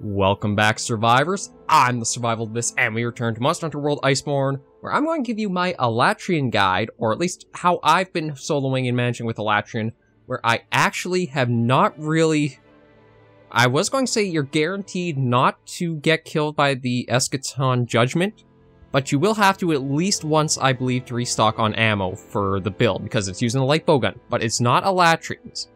Welcome back, survivors. I'm the SurvivalVis, and we return to Monster Hunter World Iceborne, where I'm going to give you my Alatreon guide, or at least how I've been soloing and managing with Alatreon, where I actually have not really... I was going to say you're guaranteed not to get killed by the Escaton Judgement, but you will have to at least once, I believe, to restock on ammo for the build, because it's using a light bowgun, but it's not Alatreon's.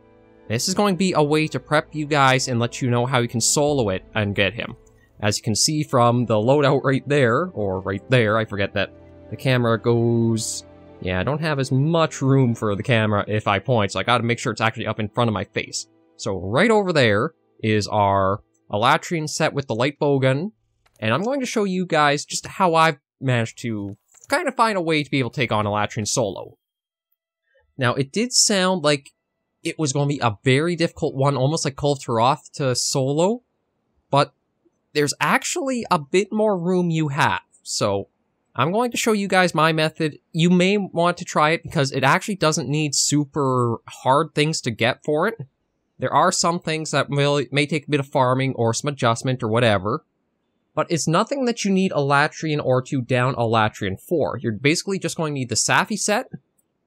This is going to be a way to prep you guys and let you know how you can solo it and get him. As you can see from the loadout right there, or right there, I forget that the camera goes... Yeah, I don't have as much room for the camera if I point, so I gotta make sure it's actually up in front of my face. So right over there is our Alatreon set with the light bowgun, and I'm going to show you guys just how I've managed to kind of find a way to be able to take on Alatreon solo. Now, it did sound like it was going to be a very difficult one, almost like Call of Taroth to solo, but there's actually a bit more room you have. So I'm going to show you guys my method. You may want to try it because it actually doesn't need super hard things to get for it. There are some things that may take a bit of farming or some adjustment or whatever, but it's nothing that you need Alatreon or to down Alatreon for. You're basically just going to need the Safi set,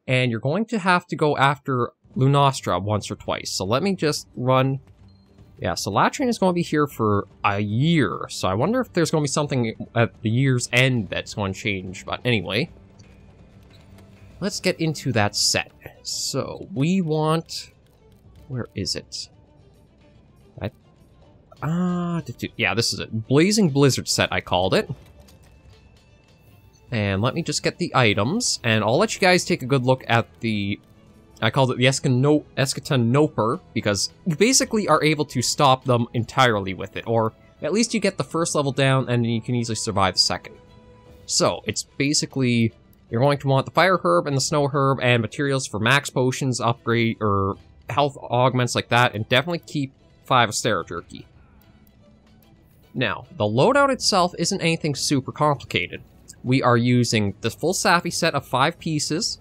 and you're going to have to go after Lunastra once or twice. So let me just run... Yeah, so Alatreon is going to be here for a year, so I wonder if there's going to be something at the year's end that's going to change. But anyway, let's get into that set. So we want... Where is it? Yeah, this is it. Blazing Blizzard set, I called it. And let me just get the items, and I'll let you guys take a good look at the... I called it the Escaton Noper, because you basically are able to stop them entirely with it, or at least you get the first level down, and then you can easily survive the second. So, it's basically, you're going to want the Fire Herb and the Snow Herb, and materials for max potions, upgrade, or health augments like that, and definitely keep 5 of Stero Jerky. Now, the loadout itself isn't anything super complicated. We are using the full Safi set of 5 pieces,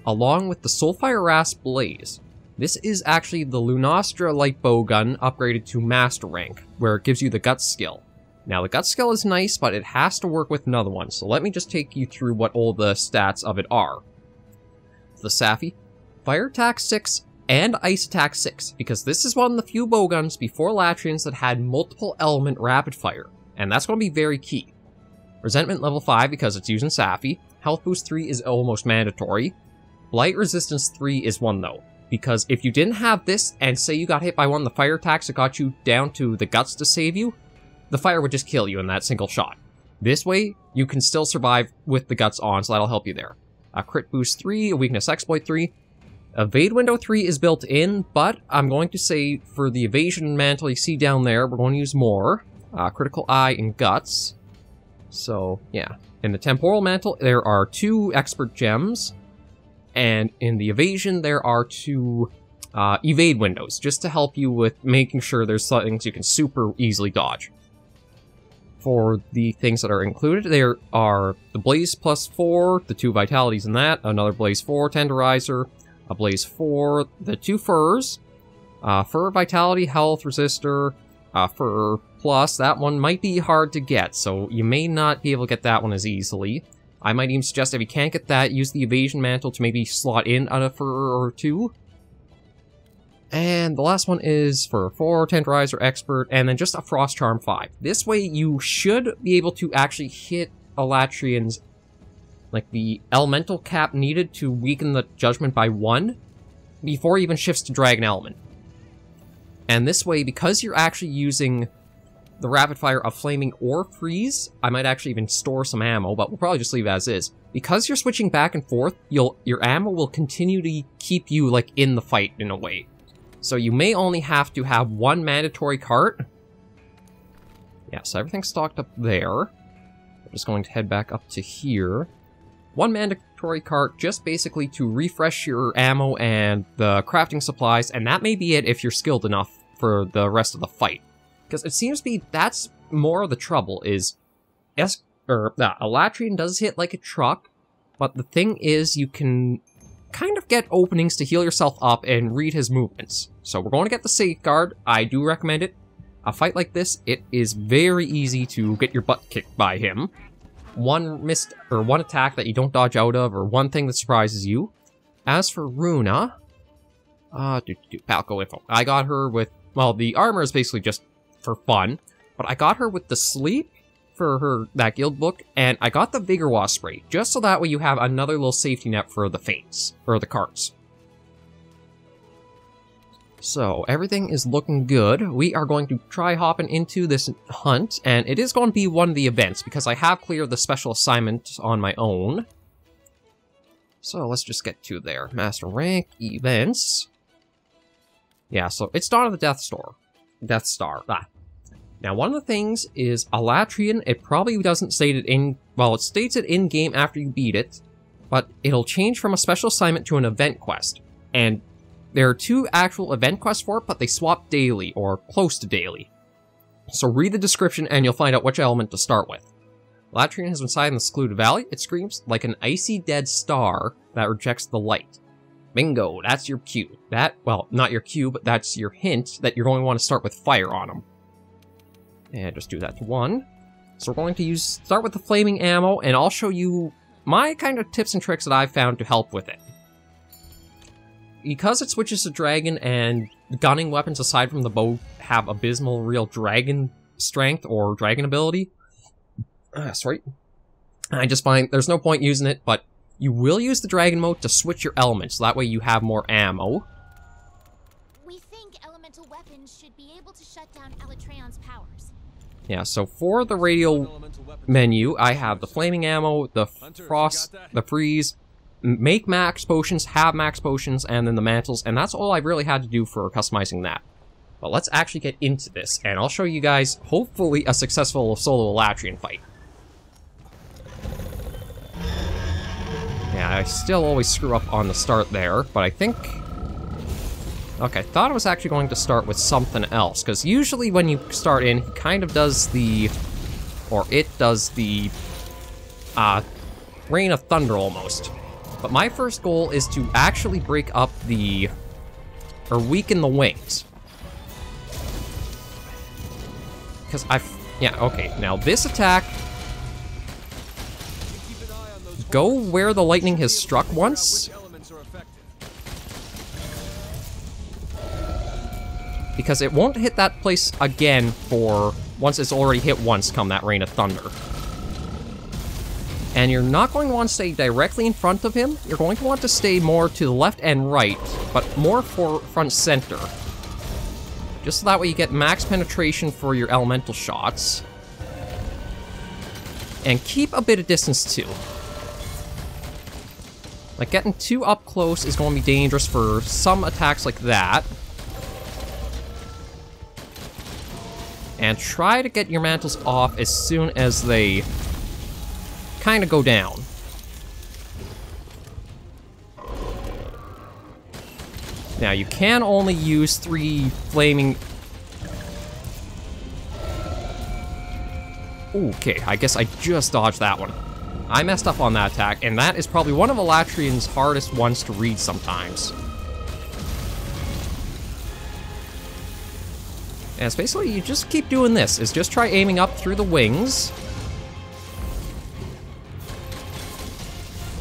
along with the Soulfire Rasp Blaze. This is actually the Lunastra light bowgun upgraded to Master Rank, where it gives you the Guts skill. Now, the Guts skill is nice, but it has to work with another one, so let me just take you through what all the stats of it are. The Safi, Fire Attack 6 and Ice Attack 6, because this is one of the few bowguns before Alatreon's that had multiple element rapid fire, and that's going to be very key. Resentment level 5 because it's using Safi, Health Boost 3 is almost mandatory, Blight Resistance 3 is 1 though, because if you didn't have this, and say you got hit by one of the fire attacks that got you down to the Guts to save you, the fire would just kill you in that single shot. This way, you can still survive with the Guts on, so that'll help you there. A Crit Boost 3, a Weakness Exploit 3, Evade Window 3 is built in, but I'm going to say for the Evasion Mantle you see down there, we're going to use more. Critical Eye and Guts. So, yeah. In the Temporal Mantle, there are 2 Expert Gems, and in the Evasion, there are 2 evade windows, just to help you with making sure there's things you can super easily dodge. For the things that are included, there are the Blaze plus 4, the 2 Vitalities in that, another Blaze 4 Tenderizer, a Blaze 4, the 2 Furs, Fur Vitality, Health Resistor, Fur Plus, that one might be hard to get, so you may not be able to get that one as easily. I might even suggest if you can't get that, use the Evasion Mantle to maybe slot in a Fur or 2. And the last one is for 4, Tenderizer Expert, and then just a Frost Charm 5. This way you should be able to actually hit Alatreon's, like, the elemental cap needed to weaken the Judgment by 1, before he even shifts to Dragon Element. And this way, because you're actually using the rapid fire of Flaming or Freeze, I might actually even store some ammo, but we'll probably just leave it as is. Because you're switching back and forth, your ammo will continue to keep you, like, in the fight in a way. So you may only have to have 1 mandatory cart. Yeah, so everything's stocked up there. I'm just going to head back up to here. 1 mandatory cart, just basically to refresh your ammo and the crafting supplies, and that may be it if you're skilled enough for the rest of the fight. Because it seems to be that's more of the trouble, is Alatreon does hit like a truck, but the thing is you can kind of get openings to heal yourself up and read his movements. So we're going to get the Safeguard. I do recommend it. A fight like this, it is very easy to get your butt kicked by him. One missed, or one attack that you don't dodge out of, or one thing that surprises you. As for Runa, Palco info. I got her with, well, the armor is basically just for fun, but I got her with the sleep for that guild book, and I got the Vigor Wasp spray, just so that way you have another little safety net for the faints, or the carts. So, everything is looking good. We are going to try hopping into this hunt, and it is going to be one of the events, because I have cleared the special assignment on my own. So, let's just get to there. Master Rank, Events. Yeah, so it's Dawn of the Death Star. Now, one of the things is Alatreon, it probably doesn't state it in... Well, it states it in-game after you beat it, but it'll change from a special assignment to an event quest. And there are 2 actual event quests for it, but they swap daily, or close to daily. So read the description and you'll find out which element to start with. Alatreon has been sighted in the secluded valley. It screams like an icy dead star that rejects the light. Bingo, that's your cue. Well, not your cue, but that's your hint that you're going to want to start with fire on him. And just do that to 1. So we're going to start with the flaming ammo, and I'll show you my kind of tips and tricks that I've found to help with it. Because it switches to dragon, and gunning weapons aside from the bow have abysmal real dragon strength or dragon ability. Sorry. I just find there's no point using it, but you will use the dragon mode to switch your elements, so that way you have more ammo. We think elemental weapons should be able to shut down Alatreon's powers. Yeah, so for the radial menu, I have the flaming ammo, the frost, the freeze, make max potions, have max potions, and then the mantles, and that's all I really had to do for customizing that. But let's actually get into this, and I'll show you guys, hopefully, a successful solo Alatreon fight. Yeah, I still always screw up on the start there, but I think... Okay, I thought I was actually going to start with something else, because usually when you start in, he kind of does the... Or it does the... Rain of Thunder, almost. But my first goal is to actually break up the... Or weaken the wings. Because yeah, okay, now this attack... Go where the lightning has struck once. Because it won't hit that place again for once it's already hit once come that Rain of Thunder. And you're not going to want to stay directly in front of him. You're going to want to stay more to the left and right, but more for front center. Just so that way you get max penetration for your elemental shots. And keep a bit of distance too. Like, getting too up close is going to be dangerous for some attacks like that. And try to get your mantles off as soon as they kind of go down. Now, you can only use 3 flaming... Okay, I guess I just dodged that one. I messed up on that attack, and that is probably one of Alatreon's hardest ones to read sometimes. And it's basically, you just keep doing this, is just try aiming up through the wings.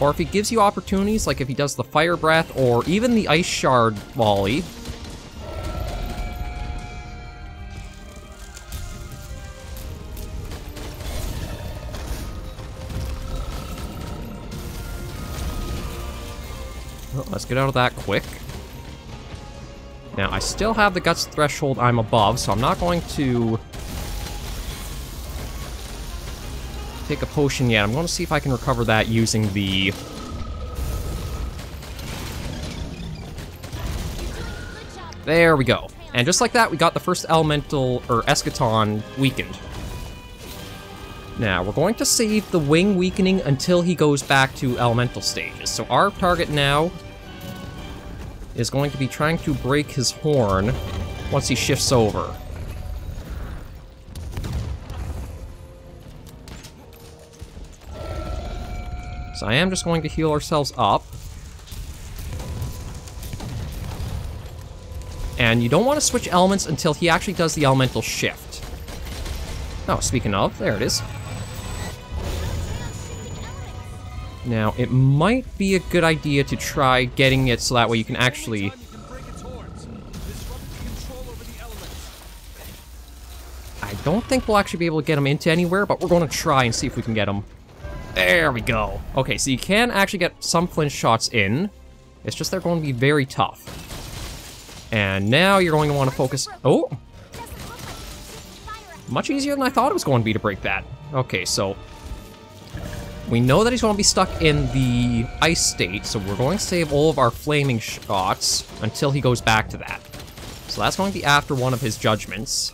Or if he gives you opportunities, like if he does the Fire Breath, or even the Ice Shard volley. Well, let's get out of that quick. Now, I still have the Guts threshold I'm above, so I'm not going to take a potion yet. I'm going to see if I can recover that using the... There we go. And just like that, we got the first elemental, or eschaton, weakened. Now, we're going to save the wing weakening until he goes back to elemental stages. So our target now is going to be trying to break his horn once he shifts over. So I am just going to heal ourselves up. And you don't want to switch elements until he actually does the elemental shift. Oh, speaking of, there it is. Now, it might be a good idea to try getting it so that way you can actually... I don't think we'll actually be able to get him into anywhere, but we're going to try and see if we can get him. There we go. Okay, so you can actually get some flinch shots in. It's just they're going to be very tough. And now you're going to want to focus... Oh! Much easier than I thought it was going to be to break that. Okay, so... we know that he's going to be stuck in the ice state, so we're going to save all of our flaming shots until he goes back to that. So that's going to be after one of his judgments.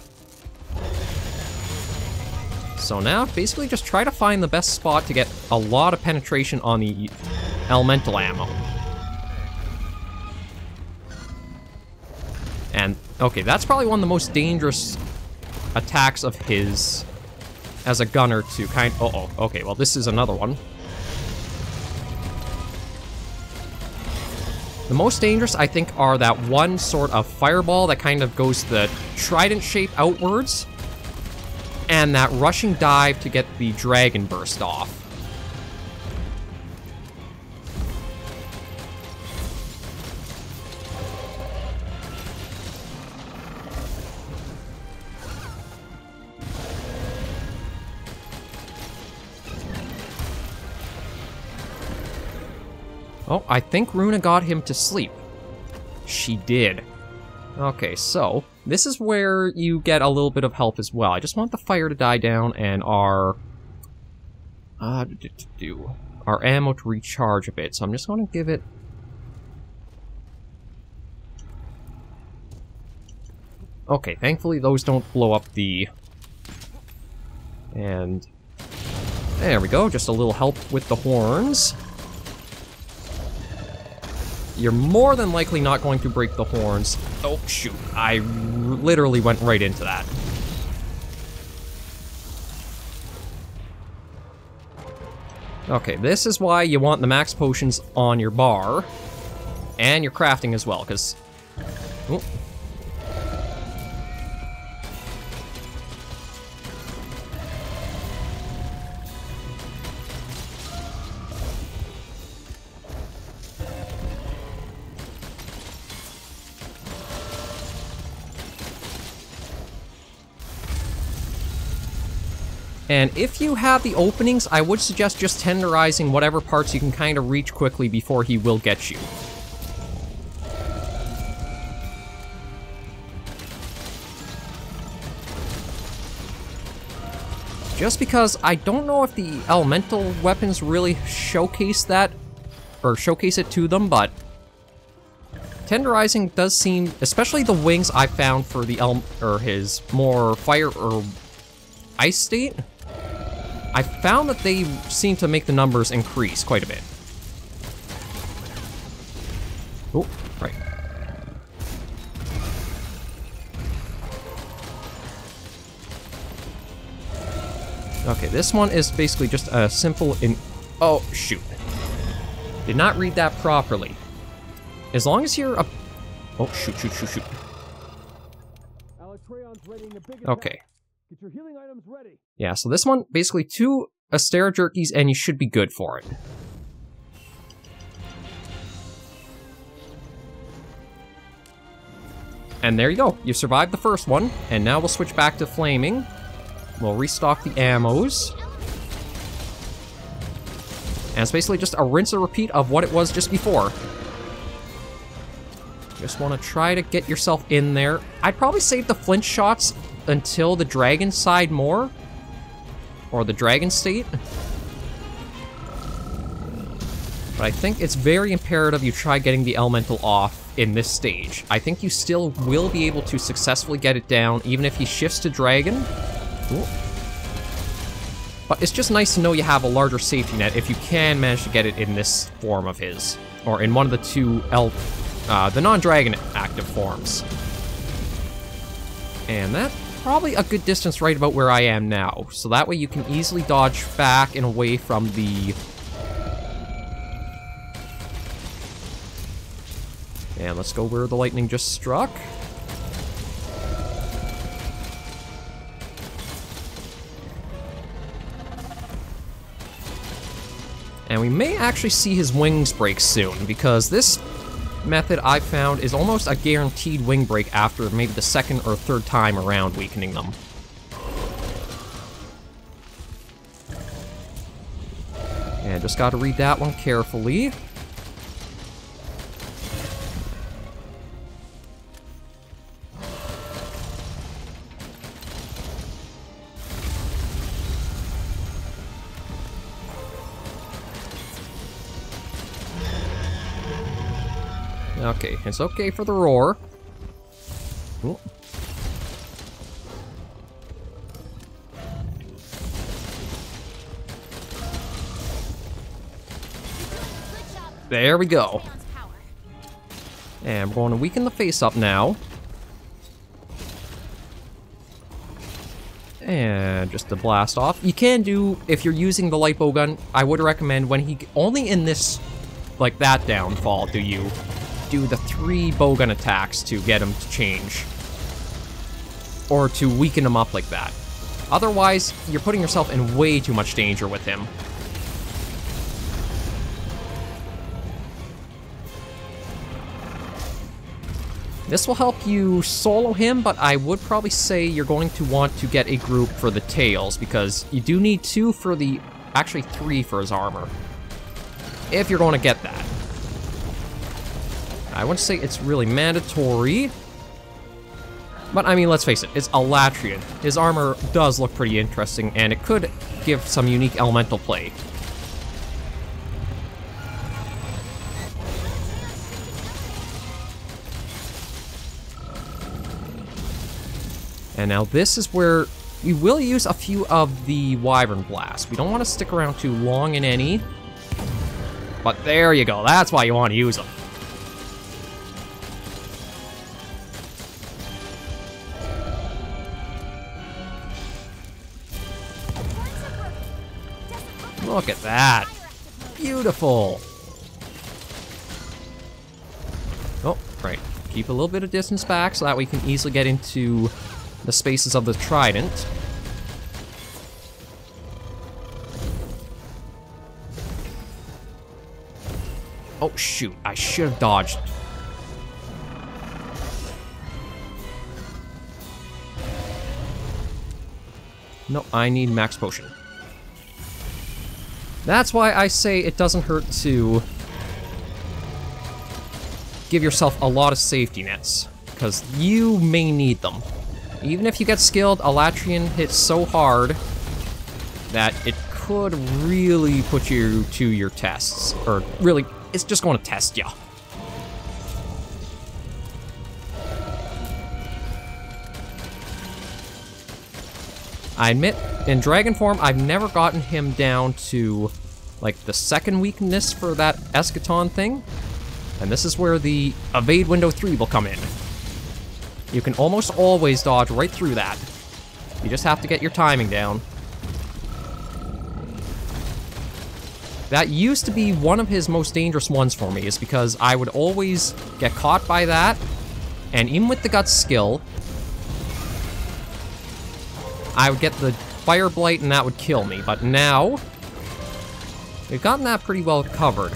So now, basically just try to find the best spot to get a lot of penetration on the elemental ammo. And, okay, that's probably one of the most dangerous attacks of his as a gunner to kind... Uh-oh, okay, well this is another one. The most dangerous, I think, are that one sort of fireball that kind of goes the trident shape outwards, and that rushing dive to get the dragon burst off. Oh, I think Runa got him to sleep. She did. Okay, so this is where you get a little bit of help as well. I just want the fire to die down and our ammo to recharge a bit. So I'm just going to give it... Okay, thankfully those don't blow up the... And... there we go, just a little help with the horns. You're more than likely not going to break the horns. Oh, shoot. I literally went right into that. Okay, this is why you want the max potions on your bar. And your crafting as well, because... Oh. And if you have the openings, I would suggest just tenderizing whatever parts you can kind of reach quickly before he will get you. Just because I don't know if the elemental weapons really showcase that, or showcase it to them, but tenderizing does seem, especially the wings I found for the his more fire or ice state, I found that they seem to make the numbers increase quite a bit. Oh, right. Okay, this one is basically just a simple oh, shoot. Did not read that properly. As long as you're oh, shoot. Okay. Get your healing items ready. Yeah, so this one, basically 2 Astera Jerkies and you should be good for it. And there you go. You survived the first one, and now we'll switch back to flaming. We'll restock the ammos. And it's basically just a rinse and repeat of what it was just before. Just want to try to get yourself in there. I'd probably save the flinch shots until the dragon side more. Or the dragon state. But I think it's very imperative you try getting the elemental off in this stage. I think you still will be able to successfully get it down, even if he shifts to dragon. Ooh. But it's just nice to know you have a larger safety net if you can manage to get it in this form of his. Or in one of the 2 the non-dragon active forms. And that's probably a good distance right about where I am now. So that way you can easily dodge back and away from the... And let's go where the lightning just struck. And we may actually see his wings break soon, because this method I found is almost a guaranteed wing break after maybe the second or third time around weakening them. And just gotta read that one carefully. Okay, it's okay for the roar. Ooh. There we go. And we're going to weaken the face up now. And just to blast off. You can do, if you're using the light bow gun, I would recommend when he, only in this, like that downfall, do you do the 3 bowgun attacks to get him to change. Or to weaken him up like that. Otherwise, you're putting yourself in way too much danger with him. This will help you solo him, but I would probably say you're going to want to get a group for the tails, because you do need 2 for the, actually 3 for his armor. If you're going to get that. I wouldn't say it's really mandatory. But, I mean, let's face it, it's Alatreon. His armor does look pretty interesting, and it could give some unique elemental play. And now this is where we will use a few of the Wyvern Blasts. We don't want to stick around too long in any. But there you go, that's why you want to use them. Look at that. Beautiful. Oh, right. Keep a little bit of distance back so that we can easily get into the spaces of the trident. Oh, shoot. I should have dodged. No, I need max potion. That's why I say it doesn't hurt to give yourself a lot of safety nets, because you may need them. Even if you get skilled, Alatreon hits so hard that it could really put you to your tests. Or really, it's just going to test you. I admit, in Dragon form, I've never gotten him down to, like, the second weakness for that Escaton thing. And this is where the Evade Window 3 will come in. You can almost always dodge right through that. You just have to get your timing down. That used to be one of his most dangerous ones for me, is because I would always get caught by that, and even with the Guts skill, I would get the Fire Blight and that would kill me, but now, we've gotten that pretty well covered.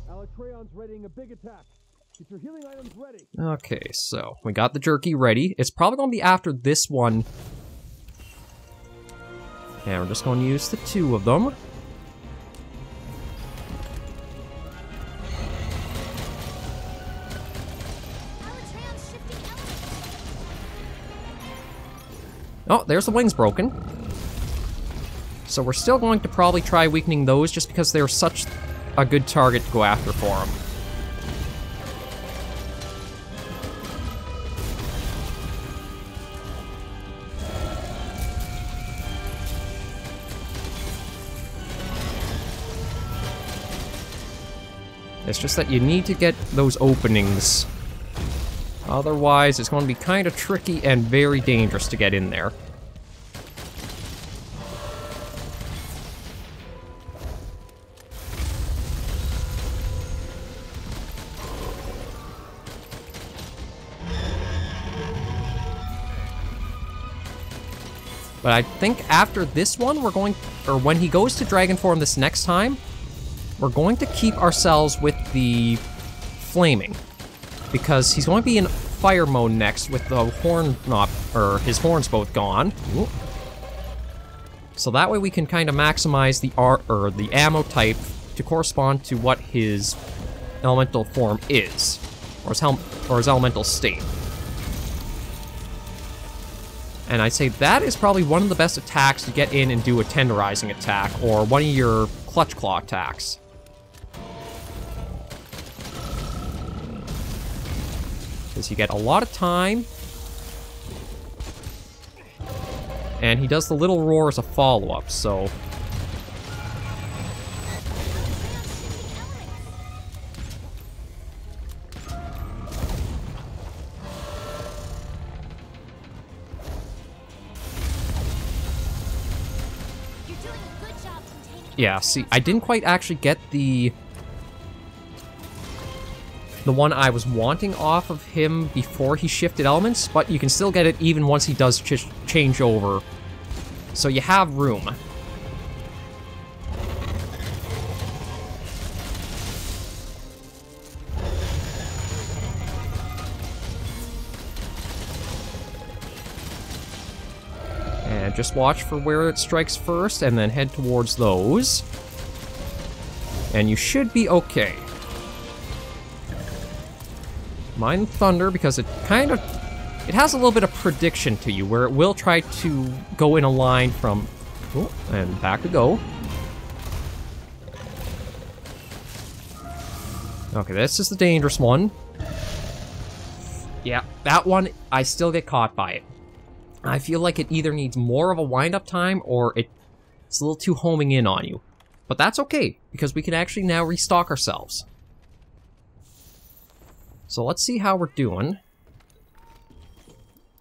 Alatreon's readying a big attack. Get your healing items ready. Okay, so we got the jerky ready. It's probably going to be after this one. And we're just going to use the 2 of them. Oh, there's the wings broken. So we're still going to probably try weakening those just because they're such a good target to go after for them. It's just that you need to get those openings. Otherwise, it's going to be kind of tricky and very dangerous to get in there. But I think after this one, we're going... Or when he goes to Dragon Form this next time, we're going to keep ourselves with the Flaming. Because he's going to be in Fire Mode next with the horn... or his horns both gone. Ooh. So that way we can kind of maximize the ammo type to correspond to what his elemental form is. Or his elemental state. And I'd say that is probably one of the best attacks to get in and do a tenderizing attack, or one of your clutch claw attacks. Because you get a lot of time. And he does the little roar as a follow-up, so... Yeah, see, I didn't quite actually get the one I was wanting off of him before he shifted elements, but you can still get it even once he does change over. So you have room. And just watch for where it strikes first, and then head towards those. And you should be okay. Mind Thunder, because it kind of... It has a little bit of prediction to you, where it will try to go in a line from... Oh, and back to go. Okay, this is the dangerous one. Yeah, that one, I still get caught by it. I feel like it either needs more of a wind-up time, or it's a little too homing in on you. But that's okay, because we can actually now restock ourselves. So let's see how we're doing.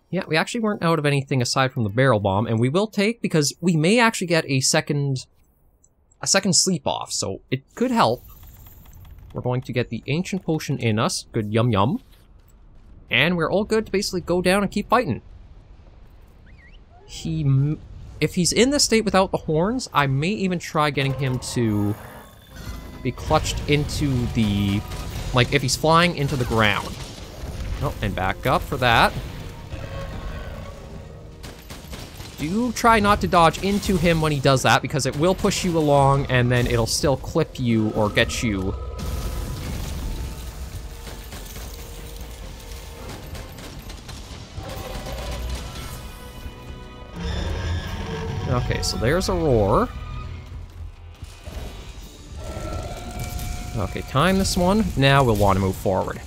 Yeah, we actually weren't out of anything aside from the barrel bomb, and we will take, because we may actually get a second sleep off, so it could help. We're going to get the Ancient Potion in us, good yum yum. And we're all good to basically go down and keep fighting. If he's in this state without the horns, I may even try getting him to be clutched into the... Like, if he's flying into the ground. Oh, and back up for that. Do try not to dodge into him when he does that, because it will push you along, and then it'll still clip you or get you. Okay, so there's a roar. Okay, time this one. Now we'll want to move forward.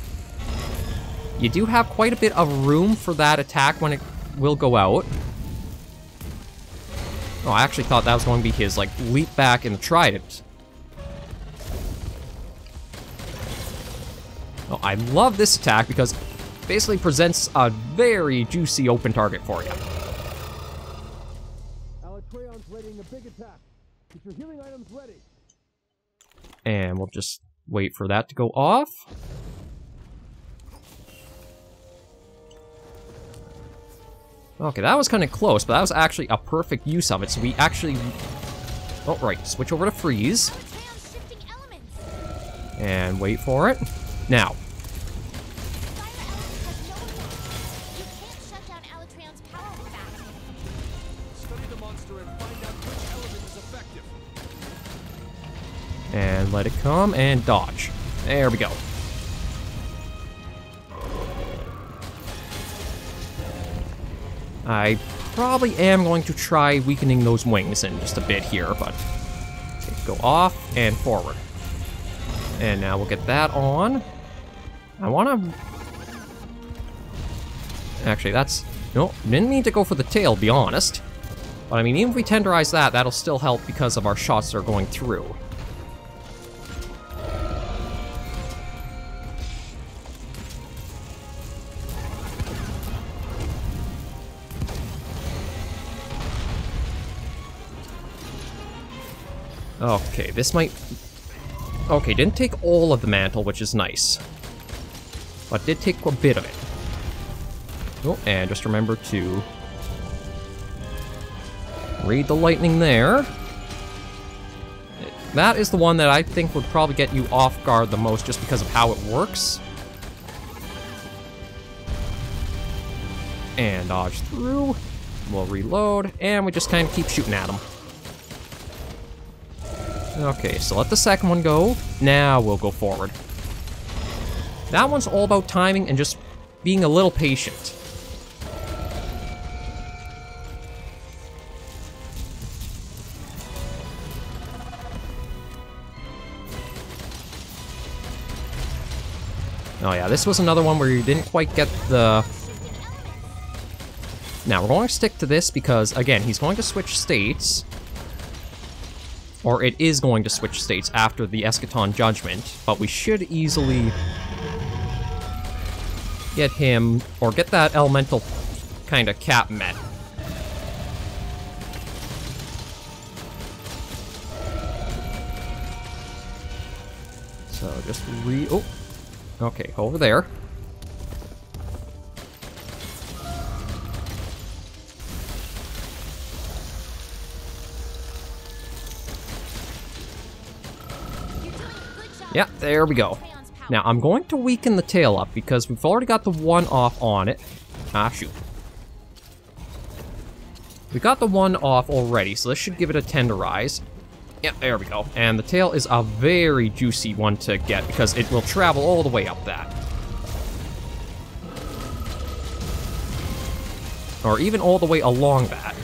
You do have quite a bit of room for that attack when it will go out. Oh, I actually thought that was going to be his, like, leap back and trident. Oh, I love this attack because it basically presents a very juicy open target for you. Alatreon's readying a big attack. Get your healing items ready. And we'll just wait for that to go off. Okay, that was kind of close, but that was actually a perfect use of it, so we actually... Oh, right, switch over to freeze. And wait for it. Now. And let it come, and dodge. There we go. I probably am going to try weakening those wings in just a bit here, but... Okay, go off and forward. And now we'll get that on. I want to... Actually, that's... No, didn't need to go for the tail, to be honest. But I mean, even if we tenderize that, that'll still help because of our shots that are going through. Okay, this might... Okay, didn't take all of the mantle, which is nice. But did take a bit of it. Oh, and just remember to... Read the lightning there. That is the one that I think would probably get you off guard the most just because of how it works. And dodge through. We'll reload, and we just kind of keep shooting at him. Okay, so let the second one go. Now we'll go forward. That one's all about timing and just being a little patient. Oh yeah, this was another one where you didn't quite get the... Now, we're going to stick to this because, again, he's going to switch states. Or it is going to switch states after the Escaton Judgement, but we should easily get him, or get that elemental kind of cap met. So just oh, okay, over there. Yeah, there we go. Now, I'm going to weaken the tail up because we've already got the one off on it. Ah, shoot. We got the one off already, so this should give it a tenderize. Yeah, there we go. And the tail is a very juicy one to get because it will travel all the way up that. Or even all the way along that.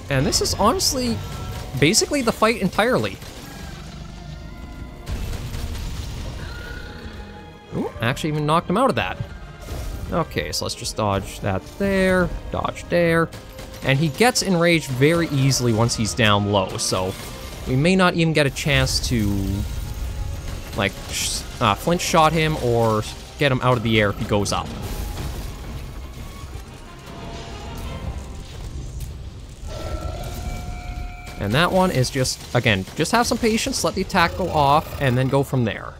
And this is honestly, basically the fight entirely. Ooh, actually even knocked him out of that. Okay, so let's just dodge that there, dodge there. And he gets enraged very easily once he's down low, so we may not even get a chance to, like, flinch shot him or get him out of the air if he goes up. And that one is just, again, just have some patience, let the attack go off, and then go from there.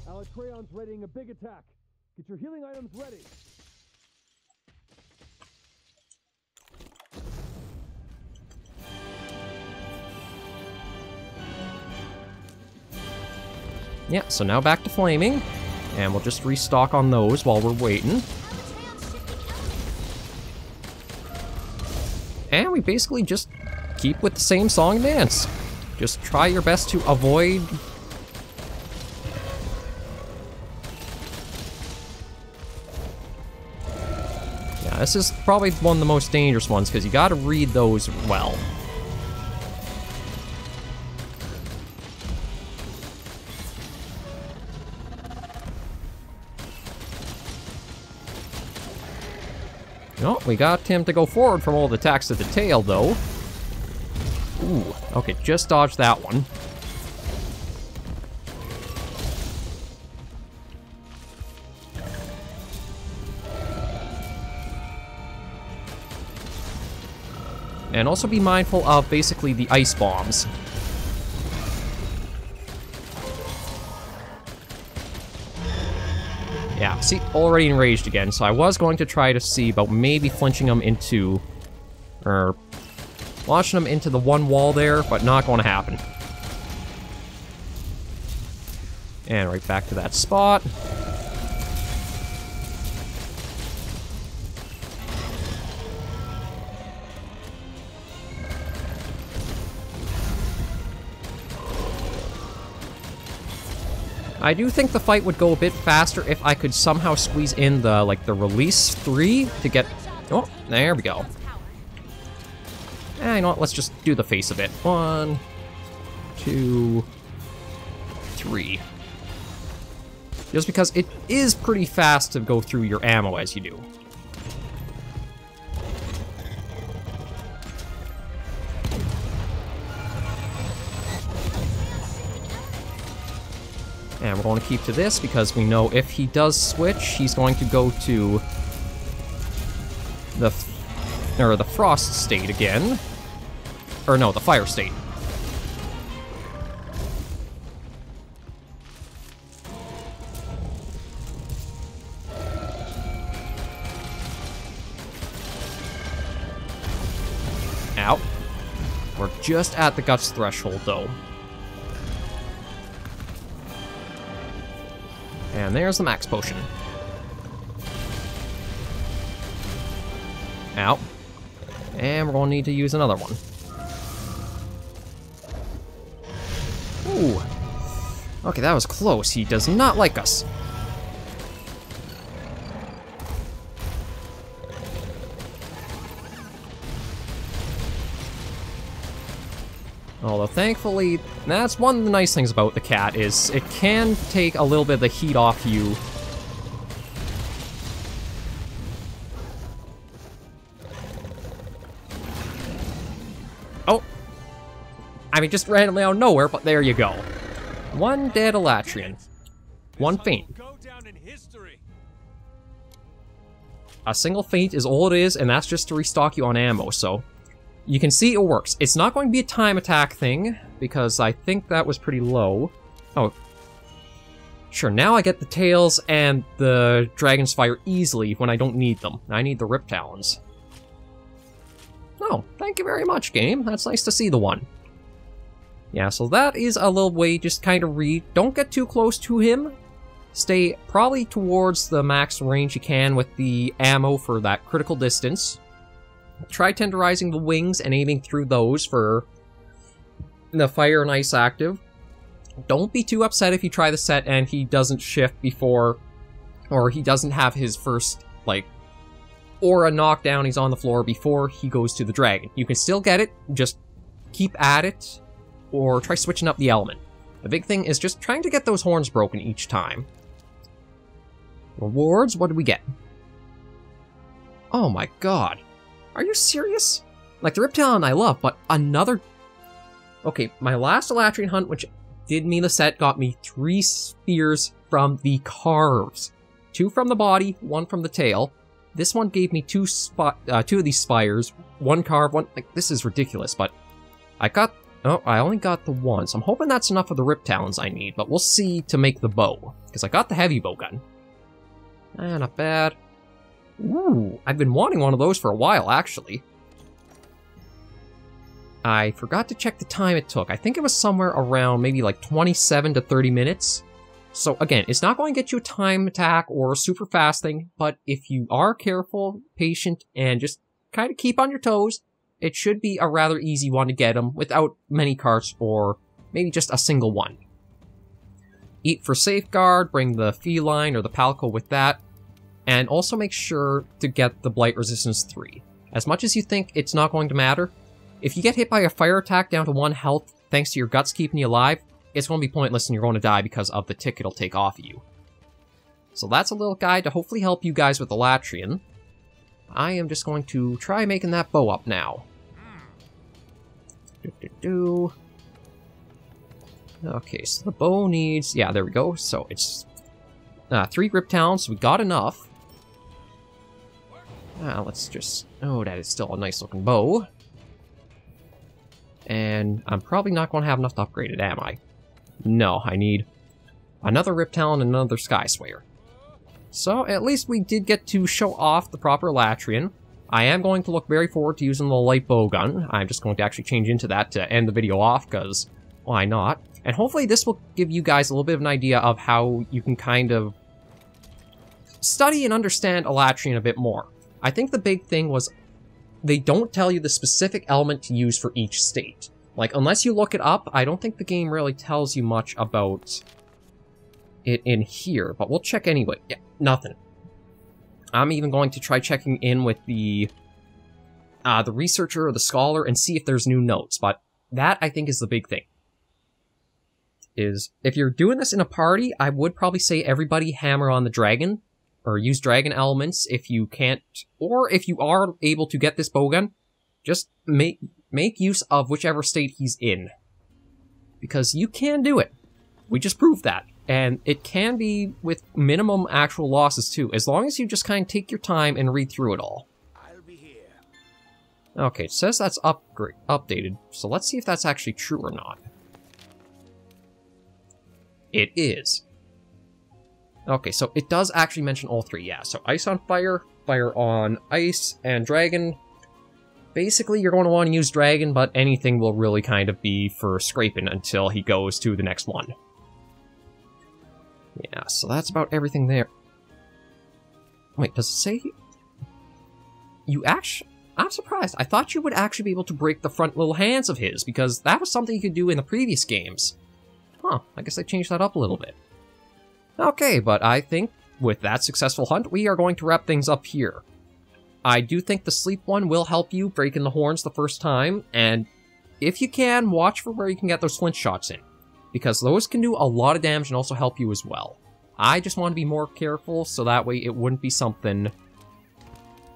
Alatreon's readying a big attack. Get your healing items ready. Yeah, so now back to flaming, and we'll just restock on those while we're waiting. And we basically just keep with the same song and dance. Just try your best to avoid... Yeah, this is probably one of the most dangerous ones, because you gotta read those well. Oh, we got him to go forward from all the attacks to the tail, though. Ooh, okay, just dodge that one. And also be mindful of basically the ice bombs. Yeah, see, already enraged again, so I was going to try to see about maybe flinching him into... or launching him into the one wall there, but not going to happen. And right back to that spot. I do think the fight would go a bit faster if I could somehow squeeze in the, like, the release 3 to get... Oh, there we go. You know what, let's just do the face of it. 1, 2, 3. Just because it is pretty fast to go through your ammo as you do. And we're going to keep to this because we know if he does switch, he's going to go to the frost state again. Or no, the fire state. Ow. We're just at the guts threshold, though. And there's the max potion. Ow. And we're going to need to use another one. Ooh. Okay, that was close. He does not like us. Although, thankfully, that's one of the nice things about the cat, is it can take a little bit of the heat off you. Oh! I mean, just randomly out of nowhere, but there you go. One dead Alatreon. One faint. A single faint is all it is, and that's just to restock you on ammo, so... You can see it works. It's not going to be a time attack thing, because I think that was pretty low. Oh. Sure, now I get the tails and the Dragon's Fire easily when I don't need them. I need the Rip Talons. Oh, thank you very much, game. That's nice to see the one. Yeah, so that is a little way, just kind of read. Don't get too close to him. Stay probably towards the max range you can with the ammo for that critical distance. Try tenderizing the wings and aiming through those for the fire and ice active. Don't be too upset if you try the set and he doesn't shift before, or he doesn't have his first, like, aura knockdown, he's on the floor before he goes to the dragon. You can still get it, just keep at it, or try switching up the element. The big thing is just trying to get those horns broken each time. Rewards, what do we get? Oh my god. Are you serious? Like, the Rip Talon I love, but another... Okay, my last Alatreon hunt, which did mean the set, got me 3 spears from the carves. 2 from the body, 1 from the tail. This one gave me 2 of these spires, 1 carve, 1... Like, this is ridiculous, but... I got... Oh, I only got the 1, so I'm hoping that's enough of the Rip Talons I need, but we'll see to make the bow. Because I got the heavy bow gun. Not bad. Ooh, I've been wanting one of those for a while, actually. I forgot to check the time it took. I think it was somewhere around maybe like 27 to 30 minutes. So again, it's not going to get you a time attack or super fast thing, but if you are careful, patient, and just kind of keep on your toes, it should be a rather easy one to get them without many carts or maybe just a single one. Eat for safeguard, bring the feline or the palico with that. And also make sure to get the Blight Resistance 3. As much as you think it's not going to matter, if you get hit by a fire attack down to 1 health, thanks to your guts keeping you alive, it's going to be pointless and you're going to die because of the tick it'll take off of you. So that's a little guide to hopefully help you guys with Alatreon. I am just going to try making that bow up now. Okay, so the bow needs... Yeah, there we go. So it's 3 Rip Talons, so we got enough. Let's just... Oh, that is still a nice looking bow. And I'm probably not going to have enough to upgrade it, am I? No, I need another Rip Talon and another Sky Slayer. So, at least we did get to show off the proper Alatreon. I am going to look very forward to using the light bow gun. I'm just going to actually change into that to end the video off, because why not? And hopefully this will give you guys a little bit of an idea of how you can kind of study and understand Alatreon a bit more. I think the big thing was they don't tell you the specific element to use for each state. Like, unless you look it up, I don't think the game really tells you much about it in here, but we'll check anyway. Yeah, nothing. I'm even going to try checking in with the researcher or the scholar and see if there's new notes, but that, I think, is the big thing. Is, if you're doing this in a party, I would probably say everybody hammer on the dragon, or use dragon elements if you can't, or if you are able to get this bowgun, just make use of whichever state he's in. Because you can do it. We just proved that. And it can be with minimum actual losses too, as long as you just kind of take your time and read through it all. I'll be here. Okay, it says that's updated, so let's see if that's actually true or not. It is. Okay, so it does actually mention all 3, yeah. So Ice on Fire, Fire on Ice, and Dragon. basically you're going to want to use Dragon, but anything will really kind of be for scraping until he goes to the next one. Yeah, so that's about everything there. Wait, does it say... You actually... I'm surprised. I thought you would actually be able to break the front little hands of his, because that was something you could do in the previous games. Huh, I guess I changed that up a little bit. Okay, but I think with that successful hunt, we are going to wrap things up here. I do think the sleep one will help you breaking the horns the first time, and if you can, watch for where you can get those flint shots in, because those can do a lot of damage and also help you as well. I just want to be more careful, so that way it wouldn't be something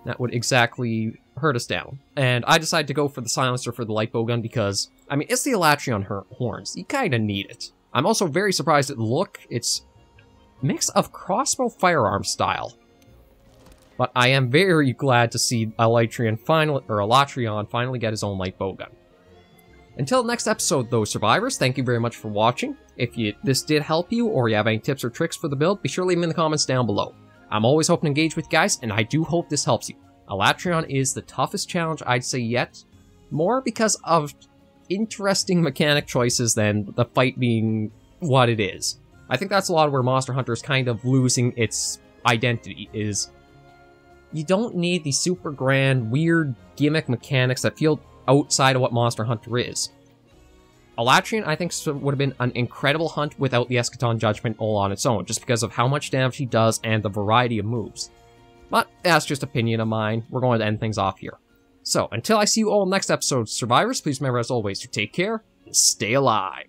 that would exactly hurt us down. And I decided to go for the silencer for the light bowgun because, I mean, it's the Alatreon horns. You kind of need it. I'm also very surprised at the look. It's a mix of crossbow firearm style. But I am very glad to see Alatreon finally get his own light bowgun. Until next episode, though, survivors, thank you very much for watching. If this did help you, or you have any tips or tricks for the build, be sure to leave them in the comments down below. I'm always hoping to engage with you guys, and I do hope this helps you. Alatreon is the toughest challenge I'd say yet, more because of interesting mechanic choices than the fight being what it is. I think that's a lot of where Monster Hunter is kind of losing its identity, is you don't need the super grand, weird gimmick mechanics that feel outside of what Monster Hunter is. Alatreon, I think, would have been an incredible hunt without the Escaton Judgement all on its own, just because of how much damage he does and the variety of moves. But that's just opinion of mine. We're going to end things off here. So, until I see you all next episode, survivors, please remember as always to take care and stay alive.